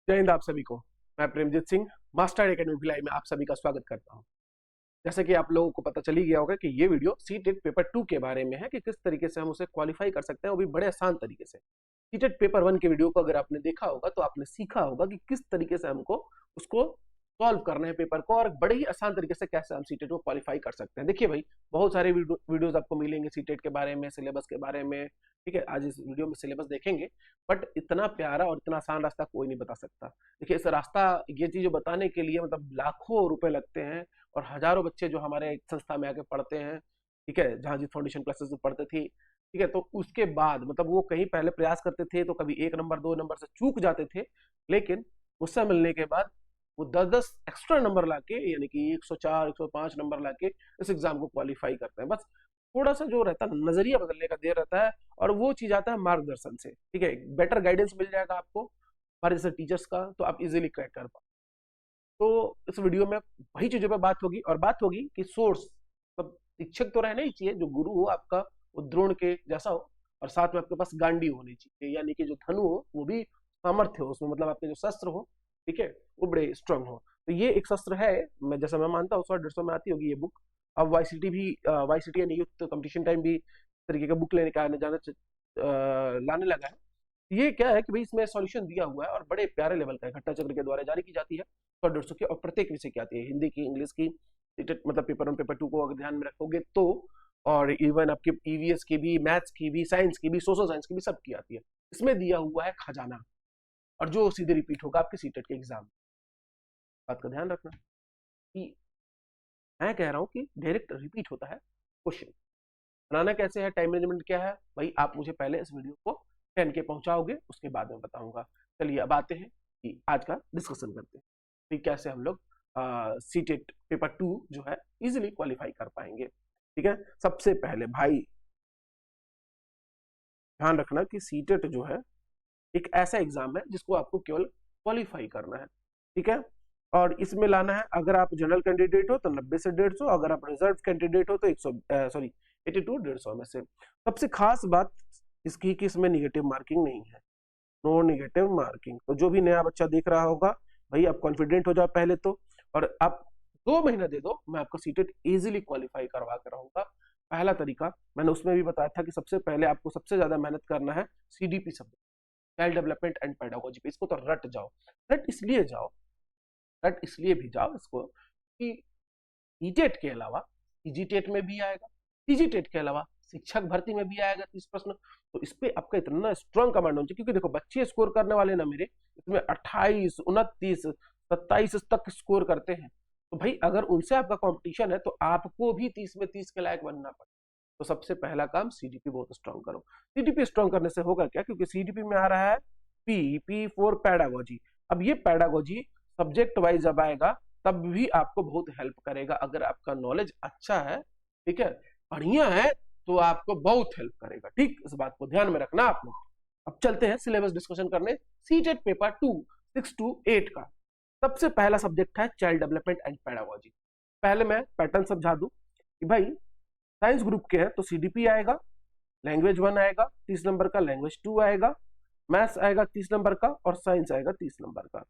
जय हिंद आप सभी को। मैं प्रेमजीत सिंह मास्टर एकेडमी भिलाई में आप सभी का स्वागत करता हूं। जैसे कि आप लोगों को पता चल ही गया होगा कि ये वीडियो सीटेट पेपर 2 के बारे में है कि किस तरीके से हम उसे क्वालिफाई कर सकते हैं, वो भी बड़े आसान तरीके से। सीटेट पेपर 1 के वीडियो को अगर आपने देखा होगा तो आपने सीखा होगा कि किस तरीके से हमको उसको सॉल्व करना है पेपर को, और बड़े ही आसान तरीके से कैसे हम सीटेट को क्वालिफाई कर सकते हैं। देखिए भाई, बहुत सारे वीडियोस आपको मिलेंगे सीटेट के बारे में, सिलेबस के बारे में। ठीक है, आज इस वीडियो में सिलेबस देखेंगे, बट इतना प्यारा और इतना आसान रास्ता कोई नहीं बता सकता। देखिए, इस रास्ता ये चीज बताने के लिए मतलब लाखों रुपए लगते हैं, और हजारों बच्चे जो हमारे संस्था में आके पढ़ते हैं, ठीक है, जहाँ जी फाउंडेशन क्लासेस में पढ़ते थे, ठीक है, तो उसके बाद मतलब वो कहीं पहले प्रयास करते थे तो कभी 1 नंबर 2 नंबर से चूक जाते थे, लेकिन मुझसे मिलने के बाद वो 10-10 एक्स्ट्रा नंबर लाके, यानी कि 104 105 नंबर लाके इस एग्जाम को क्वालिफाई करते हैं। बस थोड़ा सा जो रहता है नजरिया बदलने का देर रहता है, और वो चीज आता है मार्गदर्शन से। ठीक है, बेटर गाइडेंस मिल जाएगा आपको हमारे जैसे टीचर्स का, तो आप इजीली क्रैक कर पाओ। तो इस वीडियो में वही चीजों पे बात होगी, और बात होगी कि सोर्स, मतलब शिक्षक तो रहना ही चाहिए, जो गुरु हो आपका वो द्रोण के जैसा हो, और साथ में आपके पास गांडी होनी चाहिए, यानी कि जो धनु हो वो भी सामर्थ्य हो उसमें, मतलब आपके जो शस्त्र हो, ठीक है, वो बड़े स्ट्रांग हो। तो ये एक शस्त्र है, मैं जैसा मैं मानता हूँ 100-150 में आती होगी ये बुक। अब वाईसीटी भी, वाईसीटी यानी युक्त कंपटीशन टाइम भी इस तरीके का बुक लेने का आने जाना लाने लगा है। ये क्या है कि भाई इसमें सॉल्यूशन दिया हुआ है, और बड़े प्यारे लेवल का है, घट्टा चक्र के द्वारा जारी की जाती है 100-150 की, और प्रत्येक विषय की आती है, हिंदी की, इंग्लिश की, मतलब पेपर 1 पेपर 2 को अगर ध्यान में रखोगे तो, और इवन आपके ईवीएस की भी, मैथ्स की भी, साइंस की भी, सोशल साइंस की भी, सबकी आती है। इसमें दिया हुआ है खजाना, और जो सीधे रिपीट होगा आपके सीटेट के एग्जाम। बात का ध्यान रखना कि मैं कह रहा हूँ कि डायरेक्ट रिपीट होता है क्वेश्चन। बनाना कैसे है, टाइम मैनेजमेंट क्या है, भाई आप मुझे पहले इस वीडियो को 10 के पहुंचाओगे, उसके बाद में बताऊंगा। चलिए अब आते हैं कि आज का डिस्कशन करते हैं कि कैसे हम लोग सीटेट पेपर 2 जो है इजीली क्वालिफाई कर पाएंगे। ठीक है, सबसे पहले भाई ध्यान रखना कि सीटेट जो है एक ऐसा एग्जाम है जिसको आपको केवल क्वालिफाई करना है। ठीक है, और इसमें लाना है, अगर आप जनरल कैंडिडेट हो तो 90 से 150, अगर आप रिजर्व कैंडिडेट हो तो 100 सॉरी 82 150 में से। सबसे खास बात इसकी कि इसमें निगेटिव मार्किंग नहीं है, नो निगेटिव मार्किंग। तो जो भी नया बच्चा देख रहा होगा भाई, आप कॉन्फिडेंट हो जाओ पहले तो, और आप 2 महीना दे दो, मैं आपको सीटेट इजीली क्वालिफाई करवा कर रहूंगा। पहला तरीका मैंने उसमें भी बताया था कि सबसे पहले आपको सबसे ज्यादा मेहनत करना है CDP subject, child development and pedagogy पे। इसको तो रट जाओ, रट इसलिए जाओ, रट इसलिए भी जाओ इसको कि ईटेट के अलावा ईजीटेट में भी आएगा, टीजीटेट के अलावा शिक्षक भर्ती में भी आएगा 30 प्रश्न। तो इस पे आपका इतना स्ट्रॉन्ग कमांड होना चाहिए, क्योंकि देखो बच्चे स्कोर करने वाले ना मेरे इसमें 28 29 27 तक स्कोर करते हैं। तो भाई अगर उनसे आपका कंपटीशन है तो आपको भी 30 में 30 के लायक बनना पड़ेगा। तो सबसे पहला काम सीडीपी बहुत स्ट्रॉन्ग करो। सीडीपी स्ट्रॉन्ग करने से होगा क्या, क्योंकि सीडीपी में आ रहा है पी फॉर पैडागोजी। अब ये पैडागोजी सब्जेक्ट वाइज जब आएगा तब भी आपको बहुत हेल्प करेगा, अगर आपका नॉलेज अच्छा है, ठीक है, बढ़िया है, तो आपको बहुत हेल्प करेगा। ठीक, इस बात को ध्यान में रखना आप लोग। अब चलते हैं सिलेबस डिस्कशन करने सीटेट पेपर 2 6 to 8 का। सबसे पहला सब्जेक्ट है चाइल्ड डेवलपमेंट एंड पेडागोजी। पहले मैं पैटर्न समझा दूं कि भाई साइंस ग्रुप के हैं तो सीडीपी आएगा, लैंग्वेज 1 आएगा 30 नंबर का, लैंग्वेज 2 आएगा, मैथ्स आएगा 30 नंबर का, और साइंस आएगा 30 नंबर का।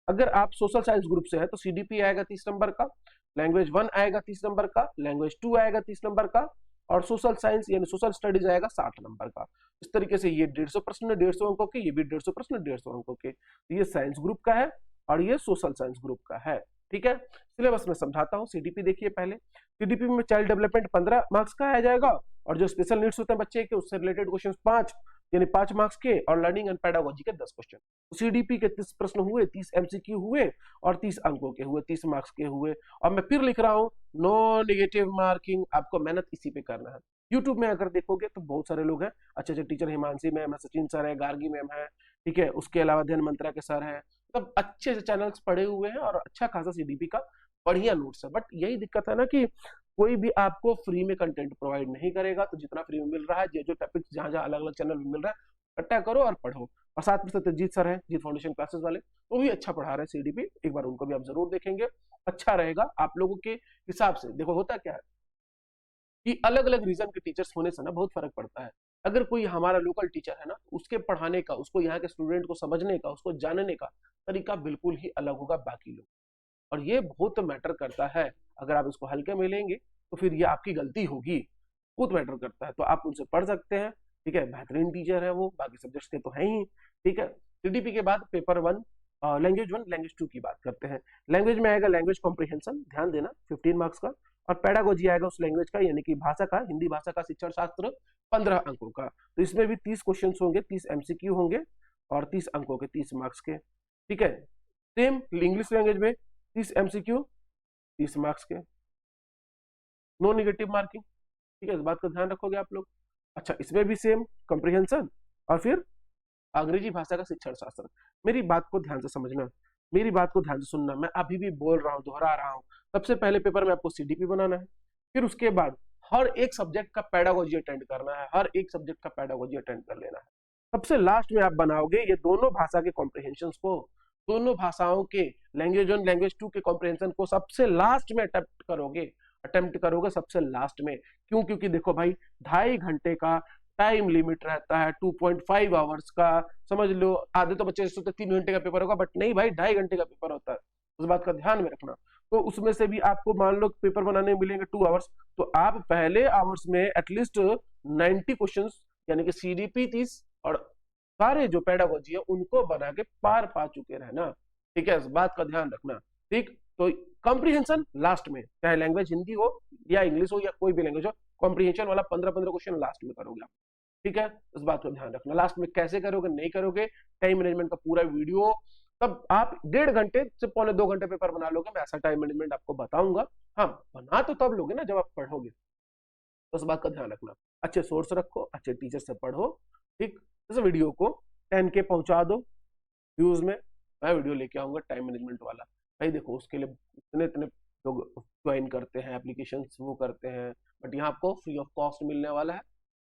अगर आप सोशल साइंस ग्रुप से है तो सीडीपी आएगा 30 नंबर का, लैंग्वेज 1 आएगा 30 नंबर का, लैंग्वेज 2 आएगा 30 नंबर का, और सोशल साइंस यानी सोशल स्टडीज आएगा 60 नंबर का। इस तरीके से ये 150 प्रश्न 150 अंकों के, ये भी 150 प्रश्न 150 अंकों के। तो ये साइंस ग्रुप का है और ये सोशल साइंस ग्रुप का है। ठीक है, सिलेबस में समझाता हूँ। सीडीपी देखिए पहले, सीडीपी में चाइल्ड डेवलपमेंट 15 मार्क्स का आ जाएगा, और जो स्पेशल नीड्स होते हैं बच्चे के उससे रिलेटेड क्वेश्चन 5 यानी 5 मार्क्स के, और लर्निंग एंड पेडागोजी के 10 क्वेश्चन। तो सीडीपी के 30 प्रश्न हुए, 30 एमसीक्यू हुए, और 30 अंकों के हुए, 30 मार्क्स के हुए। और मैं फिर लिख रहा हूँ नो नेगेटिव मार्किंग, आपको मेहनत इसी पे करना है। यूट्यूब में अगर देखोगे तो बहुत सारे लोग हैं, अच्छे अच्छे टीचर, हिमांशी मैम है, सचिन सर है, गार्गी मैम है, ठीक है, उसके अलावा ध्यान मंत्रा के सर है, मतलब अच्छे से चैनल्स पढ़े हुए हैं और अच्छा खासा सीडीपी का बढ़िया नोट्स है। बट यही दिक्कत है ना कि कोई भी आपको फ्री में कंटेंट प्रोवाइड नहीं करेगा। तो जितना फ्री में मिल रहा है, जो टॉपिक जहां जहां अलग अलग चैनल में मिल रहा है, इकट्ठा करो और पढ़ो। और साथ में सत्यजीत सर हैं, जीत फाउंडेशन क्लासेस वाले, वो भी अच्छा पढ़ा रहे हैं सीडीपी, एक बार उनको भी आप जरूर देखेंगे, अच्छा रहेगा आप लोगों के हिसाब से। देखो होता क्या है कि अलग अलग रीजन के टीचर्स होने से ना बहुत फर्क पड़ता है। अगर कोई हमारा लोकल टीचर है ना, उसके पढ़ाने का, उसको यहाँ के स्टूडेंट को समझने का, उसको जानने का तरीका बिल्कुल ही अलग होगा बाकी लोग, और ये बहुत मैटर करता है। अगर आप इसको हल्के में लेंगे तो फिर ये आपकी गलती होगी, बहुत मैटर करता है। तो आप उनसे पढ़ सकते हैं, ठीक है, बेहतरीन टीचर है वो, बाकी सब्जेक्ट्स के तो है ही, ठीक है। सीडीपी के बाद पेपर 1 लैंग्वेज 1 लैंग्वेज 2 की बात करते हैं। लैंग्वेज में आएगा लैंग्वेज कॉम्प्रिहेंशन, ध्यान देना 15 मार्क्स का, और पेडागोजी आएगा उस लैंग्वेज का, यानी कि भाषा का, हिंदी भाषा का शिक्षण शास्त्र 15 अंकों का। तो इसमें भी 30 क्वेश्चन होंगे, 30 एमसीक्यू होंगे और 30 अंकों के, 30 मार्क्स के, ठीक है। सेम इंग्लिश लैंग्वेज में 30 एमसीक्यू 30 मार्क्स के, नो निगेटिव मार्किंग, ठीक है, इस बात का ध्यान रखोगे आप लोग। अच्छा, इसमें भी सेम कॉम्प्रिहेंशन और फिर अंग्रेजी भाषा का शिक्षण शास्त्र। मेरी बात को ध्यान से समझना, मेरी बात को ध्यान से सुनना, मैं अभी भी बोल रहा हूँ, दोहरा रहा हूँ। सबसे पहले पेपर में आपको सीडीपी बनाना है, फिर उसके बाद हर एक सब्जेक्ट का पेडागोजी अटेंड करना है, हर एक सब्जेक्ट का पेडागोजी अटेंड कर लेना है। सबसे लास्ट में आप बनाओगे ये दोनों भाषा के कॉम्प्रिहेंशन को, दोनों भाषाओं के लैंग्वेज 1 लैंग्वेज 2 के कॉम्प्रिहेंशन को सबसे लास्ट में अटेम्प्ट करोगे सबसे लास्ट में। क्यों? क्योंकि देखो भाई, 2.5 घंटे का टाइम लिमिट रहता है, 2.5 आवर्स का, समझ लो। आधे तो बच्चे सोचते 3 घंटे का पेपर होगा, बट नहीं भाई, 2.5 घंटे का पेपर होता है, उस बात का ध्यान में रखना। तो उसमें से भी आपको मान लो पेपर बनाने मिलेंगे 2 आवर्स, तो आप पहले आवर्स में एटलीस्ट 90 क्वेश्चन यानी कि सीडीपी 30 और सारे जो पेडागोजी है उनको बना के पार पा चुके रहना, ठीक है, इस बात का ध्यान रखना, ठीक। तो कॉम्प्रिहेंशन लास्ट में, चाहे लैंग्वेज हिंदी हो या इंग्लिश हो या कोई भी लैंग्वेज हो, कॉम्प्रिहेंशन वाला 15-15 क्वेश्चन लास्ट में करोगे आप, ठीक है, इस बात का ध्यान रखना। लास्ट में कैसे करोगे, नहीं करोगे, टाइम मैनेजमेंट का पूरा वीडियो, तब आप 1.5 घंटे से पौने 2 घंटे पेपर बना लोगे, मैं ऐसा टाइम मैनेजमेंट आपको बताऊंगा। हाँ, बना तो तब लोगे ना जब आप पढ़ोगे, तो इस बात का ध्यान रखना। अच्छे सोर्स रखो, अच्छे टीचर से पढ़ो, ठीक। इस वीडियो को 10K पहुंचा दो व्यूज में, मैं वीडियो लेके आऊंगा टाइम मैनेजमेंट वाला। भाई देखो, उसके लिए इतने इतने लोग ज्वाइन करते हैं, एप्लीकेशन वो करते हैं, बट यहाँ आपको फ्री ऑफ कॉस्ट मिलने वाला है।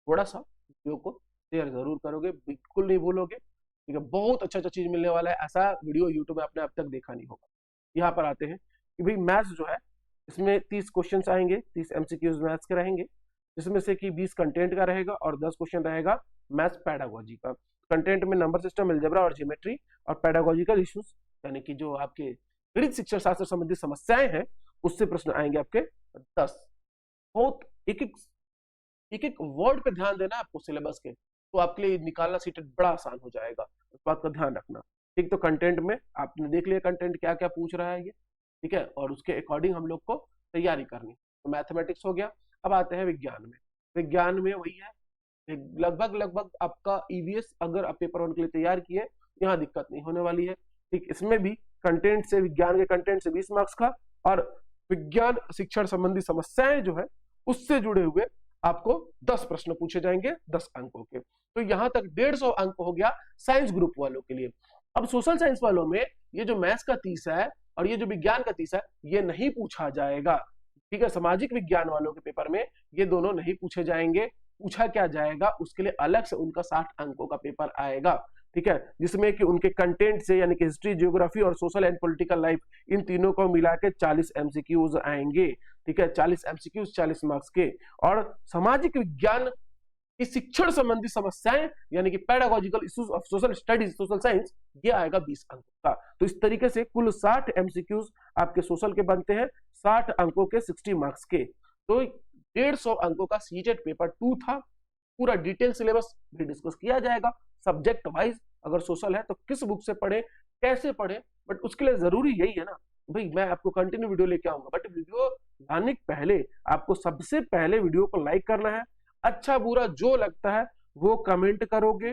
थोड़ा सा वीडियो को शेयर जरूर करोगे, बिल्कुल नहीं भूलोगे, ठीक है। बहुत अच्छा अच्छा चीज मिलने वाला है, ऐसा वीडियो यूट्यूब में आपने अब तक देखा नहीं होगा। यहाँ पर आते हैं कि भाई मैथ्स जो है, इसमें 30 क्वेश्चन आएंगे, 30 एमसीक्यूज मैथ्स के रहेंगे, जिसमें से कि 20 कंटेंट का रहेगा और 10 क्वेश्चन रहेगा मैथ्स पेडागोजी का। कंटेंट में नंबर सिस्टम, अलजेब्रा और ज्योमेट्री, और पेडागोजिकल इश्यूज यानी कि जो आपके गणित शिक्षण शास्त्र संबंधी समस्याएं हैं उससे प्रश्न आएंगे आपके 10। बहुत एक एक वर्ड पे ध्यान देना आपको सिलेबस के, तो आपके लिए निकालना सीटेट बड़ा आसान हो जाएगा, इस बात का ध्यान रखना, ठीक। तो कंटेंट में आपने देख लिया कंटेंट क्या क्या पूछ रहा है ये, ठीक है, और उसके अकॉर्डिंग हम लोग को तैयारी करनी। तो मैथमेटिक्स हो गया। अब आते हैं विज्ञान में। विज्ञान में वही है, लगभग लगभग आपका ईवीएस अगर आप पेपर 1 के लिए तैयार किए, यहाँ दिक्कत नहीं होने वाली है, ठीक। इसमें भी कंटेंट से, विज्ञान के कंटेंट से 20 मार्क्स का, और विज्ञान शिक्षण संबंधी समस्याएं जो है उससे जुड़े हुए आपको 10 प्रश्न पूछे जाएंगे 10 अंकों के। तो यहां तक 150 अंक हो गया साइंस ग्रुप वालों के लिए। अब सोशल साइंस वालों में ये जो मैथ्स का 30 है और ये जो विज्ञान का 30 है, ये नहीं पूछा जाएगा, ठीक है। सामाजिक विज्ञान वालों के पेपर में ये दोनों नहीं पूछे जाएंगे। पूछा क्या जाएगा, उसके लिए अलग से उनका 60 अंकों का पेपर आएगा, ठीक है, जिसमें कि उनके कंटेंट से यानी कि हिस्ट्री, ज्योग्राफी और सोशल एंड पॉलिटिकल लाइफ, इन तीनों को मिला के 40 एमसीक्यूज आएंगे, ठीक है, 40 एमसीक्यूज 40 मार्क्स के। और सामाजिक विज्ञान की शिक्षण संबंधी समस्याएं यानी कि pedagogical issues of social studies, social science, ये आएगा 20 अंकों का। तो इस तरीके से कुल 60 एमसीक्यूज आपके सोशल के बनते हैं, 60 अंकों के 60 मार्क्स के। तो 150 अंकों का सीटेट पेपर 2 था। पूरा डिटेल सिलेबस भी डिस्कस किया जाएगा सब्जेक्ट वाइज। अगर सोशल है तो किस बुक से पढ़े, कैसे पढ़े, बट उसके लिए जरूरी यही है ना भाई, मैं आपको कंटिन्यू वीडियो लेके आऊंगा, बट वीडियो लाने के पहले आपको सबसे पहले वीडियो को लाइक करना है। अच्छा बुरा जो लगता है वो कमेंट करोगे।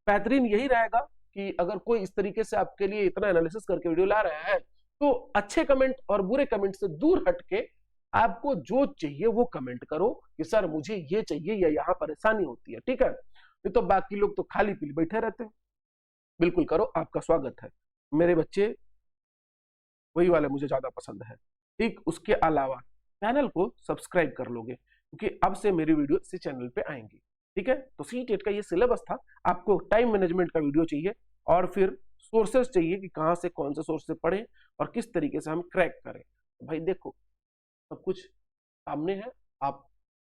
बेहतरीन यही रहेगा कि अगर कोई इस तरीके से आपके लिए इतना एनालिसिस करके वीडियो ला रहा है, तो अच्छे कमेंट और बुरे कमेंट से दूर हटके आपको जो चाहिए वो कमेंट करो कि सर मुझे ये चाहिए या यहाँ परेशानी होती है, ठीक है। नहीं तो बाकी लोग तो खाली पीली बैठे रहते हैं। बिल्कुल करो, आपका स्वागत है। मेरे बच्चे वही वाले मुझे ज्यादा पसंद है, ठीक। उसके अलावा चैनल को सब्सक्राइब कर लोगे क्योंकि अब से मेरी वीडियो इसी चैनल पे आएंगी, ठीक है। तो सीटेट का ये सिलेबस था। आपको टाइम मैनेजमेंट का वीडियो चाहिए और फिर सोर्सेस चाहिए कि कहाँ से कौन से सोर्स से पढ़ें और किस तरीके से हम क्रैक करें। तो भाई देखो, सब कुछ सामने है, आप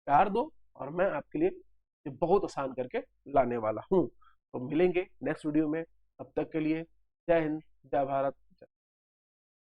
प्यार दो और मैं आपके लिए ये बहुत आसान करके लाने वाला हूँ। तो मिलेंगे नेक्स्ट वीडियो में, तब तक के लिए जय हिंद, जय भारत।